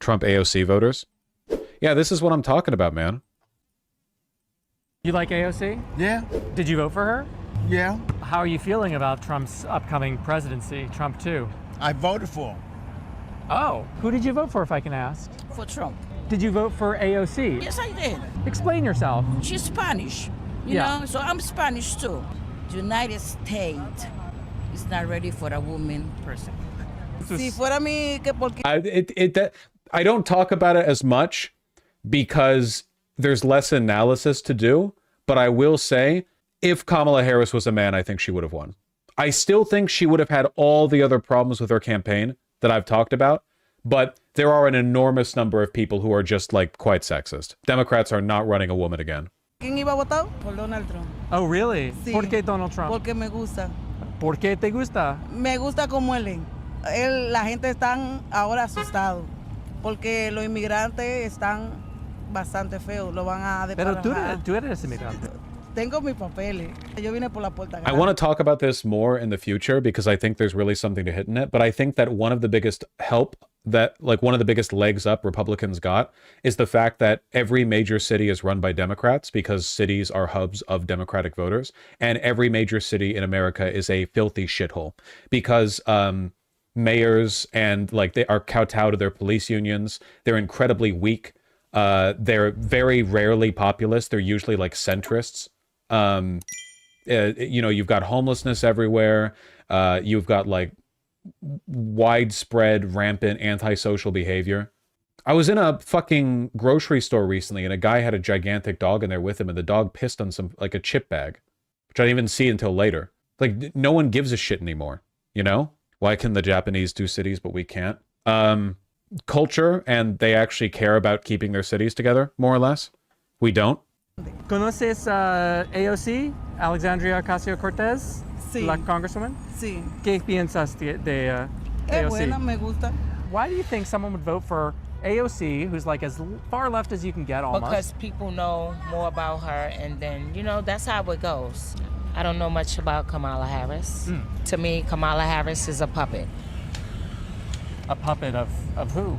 Trump AOC voters. Yeah, this is what I'm talking about, man. You like AOC? Yeah. Did you vote for her? Yeah. How are you feeling about Trump's upcoming presidency, Trump 2? I voted for him. Oh, who did you vote for, if I can ask? For Trump. Did you vote for AOC? Yes, I did. Explain yourself. She's Spanish, you know, so I'm Spanish too. The United States is not ready for a woman person. Si fuera mí, que porque... I don't talk about it as much because there's less analysis to do, but I will say, if Kamala Harris was a man, I think she would have won. I still think she would have had all the other problems with her campaign that I've talked about, but there are an enormous number of people who are just, like, quite sexist. Democrats are not running a woman again. ¿Quién iba a votar? Por Donald Trump. Oh, really? Sí. ¿Por qué Donald Trump? Porque me gusta. ¿Por qué te gusta? Me gusta como la gente está ahora asustado porque los inmigrantes están bastante feos, lo van a Pero desbaratar. tú eres inmigrante. Tengo mis papeles. Yo vine por la puerta grande. I want to talk about this more in the future because I think there's really something to hit in it, but I think that one of the biggest one of the biggest legs up Republicans got is the fact that every major city is run by Democrats because cities are hubs of Democratic voters, and every major city in America is a filthy shithole because mayors and they are kowtow to their police unions. They're incredibly weak. They're very rarely populist. They're usually like centrists. You've got homelessness everywhere. You've got like widespread, rampant antisocial behavior. I was in a fucking grocery store recently and a guy had a gigantic dog in there with him and the dog pissed on a chip bag, which I didn't even see until later. Like, no one gives a shit anymore, you know? Why can the Japanese do cities but we can't? Culture, and they actually care about keeping their cities together, more or less. We don't. ¿Conoces AOC, Alexandria Ocasio-Cortez, Sí. la congresswoman? Sí. ¿Qué piensas de Es AOC? buena, me gusta. Why do you think someone would vote for AOC, who's like as far left as you can get almost? Because people know more about her, and then, that's how it goes. I don't know much about Kamala Harris. To me, Kamala Harris is a puppet. A puppet of who?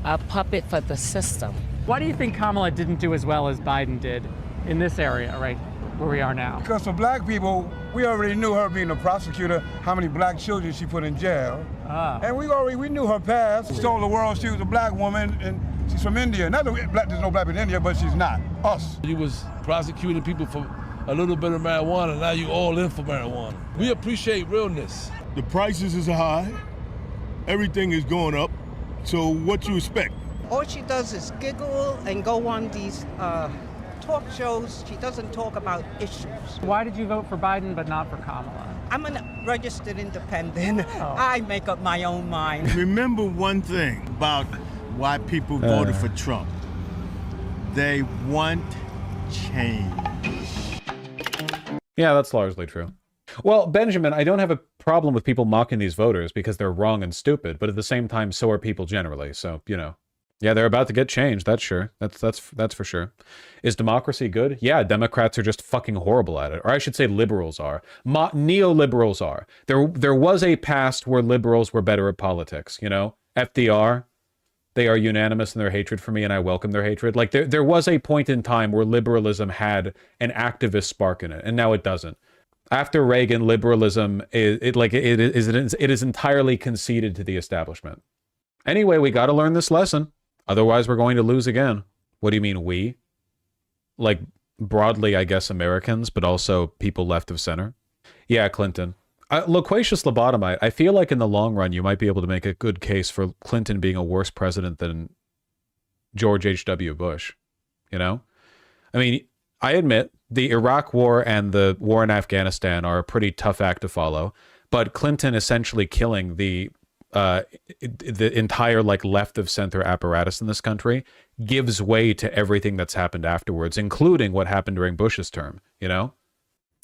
A puppet for the system. Why do you think Kamala didn't do as well as Biden did in this area, right where we are now? Because for black people, we already knew her being a prosecutor, how many black children she put in jail. And we knew her past. She told the world she was a black woman and she's from India. Not that there's no black people in India, but she's not. Us. You was prosecuting people for a little bit of marijuana, now you all in for marijuana. We appreciate realness. The prices is high, everything is going up, so what you expect? All she does is giggle and go on these talk shows. She doesn't talk about issues. Why did you vote for Biden but not for Kamala? I'm a registered independent. I make up my own mind. Remember one thing about why people voted for Trump. They want change. Yeah, that's largely true. Well, Benjamin, I don't have a problem with people mocking these voters because they're wrong and stupid, but at the same time, so are people generally. So, yeah, they're about to get changed. That's sure. That's for sure. Is democracy good? Yeah, Democrats are just fucking horrible at it. Or I should say liberals are. Neoliberals are. There was a past where liberals were better at politics, FDR, they are unanimous in their hatred for me, and I welcome their hatred. Like, there was a point in time where liberalism had an activist spark in it, and now it doesn't. After Reagan, liberalism is entirely conceded to the establishment. Anyway, we got to learn this lesson. Otherwise, we're going to lose again. What do you mean, we? Like, broadly, I guess, Americans, but also people left of center? Yeah, Clinton. Loquacious lobotomite, I feel like in the long run, you might be able to make a good case for Clinton being a worse president than George H.W. Bush. I mean, I admit the Iraq War and the war in Afghanistan are a pretty tough act to follow, but Clinton essentially killing the entire left of center apparatus in this country gives way to everything that's happened afterwards, including what happened during Bush's term,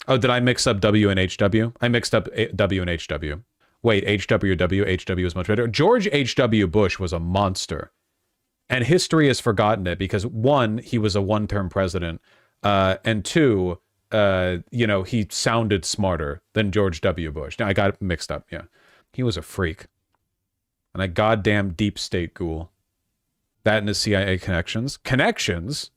Oh, did I mix up W and HW? I mixed up W and HW. Wait, HWW, HW is much better. George H.W. Bush was a monster. And history has forgotten it because, one, he was a one-term president, and two, he sounded smarter than George W. Bush. Now, I got it mixed up, yeah. He was a freak. And a goddamn deep state ghoul. That and his CIA connections. Connections?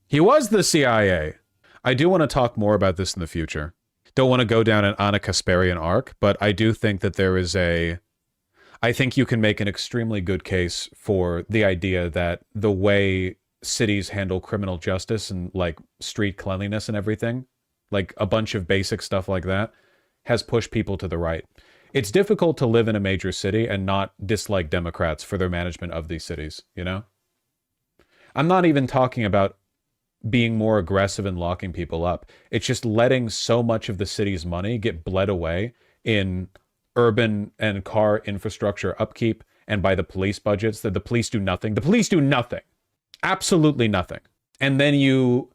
He was the CIA. I do want to talk more about this in the future. Don't want to go down an Anna Kasparian arc, but I do think that there is I think you can make an extremely good case for the idea that the way cities handle criminal justice and like street cleanliness and everything, like a bunch of basic stuff like that, has pushed people to the right. It's difficult to live in a major city and not dislike Democrats for their management of these cities, you know? I'm not even talking about being more aggressive and locking people up. It's just letting so much of the city's money get bled away in urban and car infrastructure upkeep and by the police budgets that the police do nothing. The police do nothing. Absolutely nothing. And then you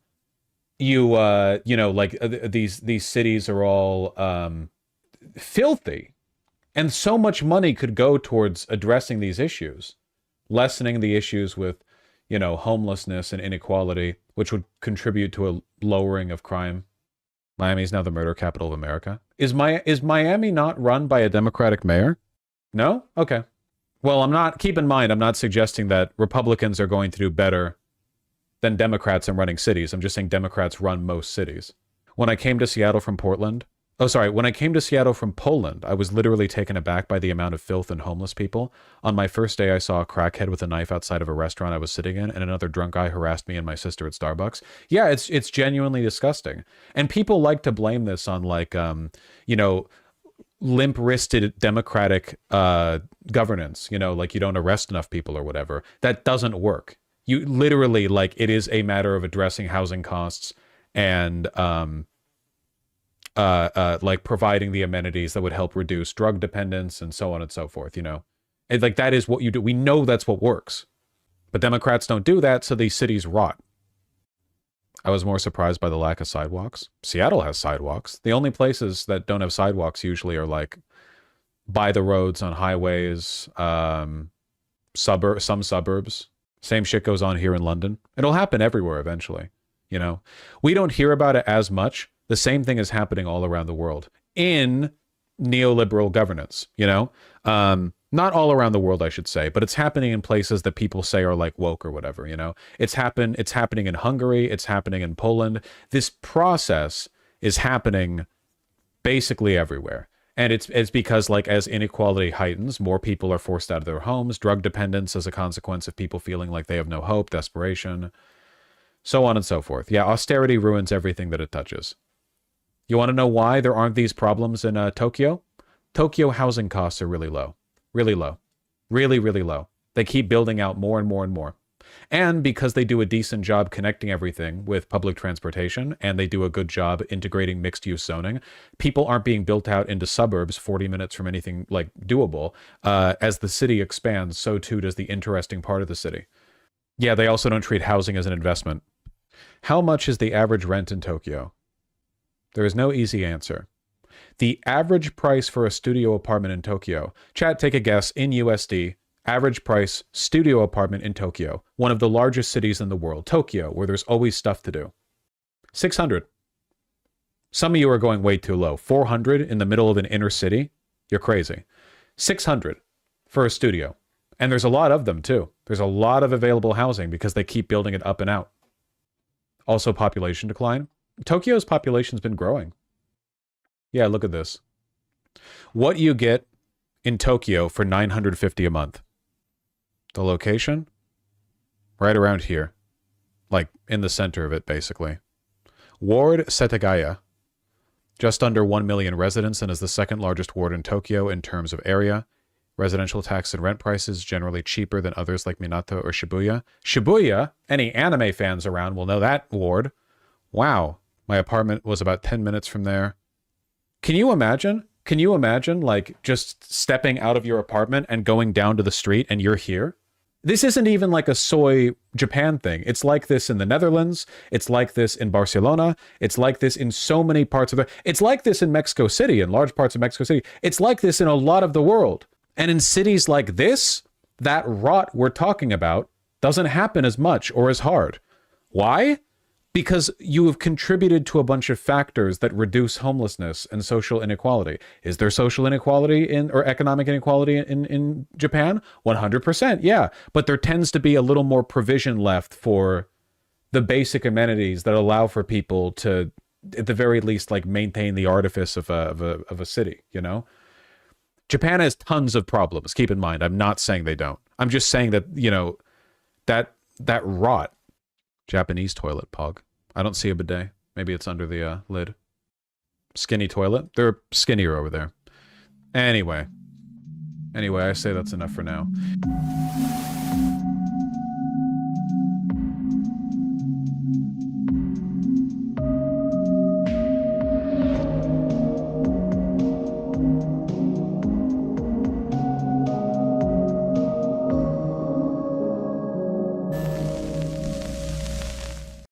know, like these cities are all filthy. And so much money could go towards addressing these issues, lessening the issues with, you know, homelessness and inequality, which would contribute to a lowering of crime. Miami is now the murder capital of America. Is Miami not run by a Democratic mayor? No? Okay. Well, keep in mind, I'm not suggesting that Republicans are going to do better than Democrats in running cities. I'm just saying Democrats run most cities. When I came to Seattle from Poland, I was literally taken aback by the amount of filth and homeless people. On my first day, I saw a crackhead with a knife outside of a restaurant I was sitting in, and another drunk guy harassed me and my sister at Starbucks. Yeah, it's genuinely disgusting. And people like to blame this on, like, you know, limp-wristed democratic governance, you know, like you don't arrest enough people or whatever. That doesn't work. You literally, like, it is a matter of addressing housing costs and like providing the amenities that would help reduce drug dependence and so on and so forth, you know. And like that is what you do. We know that's what works. But Democrats don't do that, so these cities rot. I was more surprised by the lack of sidewalks. Seattle has sidewalks. The only places that don't have sidewalks usually are like by the roads on highways, some suburbs. Same shit goes on here in London. It'll happen everywhere eventually, you know. We don't hear about it as much. The same thing is happening all around the world in neoliberal governance, you know? Not all around the world, I should say, but it's happening in places that people say are like woke or whatever, you know? It's happening in Hungary. It's happening in Poland. This process is happening basically everywhere. And it's because, like, as inequality heightens, more people are forced out of their homes, drug dependence as a consequence of people feeling like they have no hope, desperation, so on and so forth. Yeah, austerity ruins everything that it touches. You want to know why there aren't these problems in Tokyo? Tokyo housing costs are really low. Really low. Really, really low. They keep building out more and more and more. And because they do a decent job connecting everything with public transportation, and they do a good job integrating mixed-use zoning, people aren't being built out into suburbs 40 minutes from anything, like, doable. As the city expands, so too does the interesting part of the city. Yeah, they also don't treat housing as an investment. How much is the average rent in Tokyo? There is no easy answer. The average price for a studio apartment in Tokyo, chat, take a guess, in USD, average price studio apartment in Tokyo, one of the largest cities in the world, Tokyo, where there's always stuff to do. 600. Some of you are going way too low. 400 in the middle of an inner city? You're crazy. 600 for a studio. And there's a lot of them too. There's a lot of available housing because they keep building it up and out. Also population decline. Tokyo's population's been growing. Yeah, look at this. What you get in Tokyo for $950 a month. The location? Right around here. Like, in the center of it, basically. Ward Setagaya. Just under 1 million residents and is the second largest ward in Tokyo in terms of area. Residential tax and rent prices generally cheaper than others like Minato or Shibuya. Shibuya? Any anime fans around will know that ward. Wow. My apartment was about 10 minutes from there. Can you imagine? Can you imagine, like, just stepping out of your apartment and going down to the street and you're here? This isn't even like a soy Japan thing. It's like this in the Netherlands. It's like this in Barcelona. It's like this in so many parts of the... It's like this in Mexico City, in large parts of Mexico City. It's like this in a lot of the world. And in cities like this, that rot we're talking about doesn't happen as much or as hard. Why? because you have contributed to a bunch of factors that reduce homelessness and social inequality. Is there social inequality or economic inequality in Japan? 100%, yeah. But there tends to be a little more provision left for the basic amenities that allow for people to, at the very least, like maintain the artifice of a city, you know? Japan has tons of problems, keep in mind. I'm not saying they don't. I'm just saying that, you know, that rot. Japanese toilet, Pog. I don't see a bidet. Maybe it's under the lid. Skinny toilet. They're skinnier over there. Anyway, I say that's enough for now.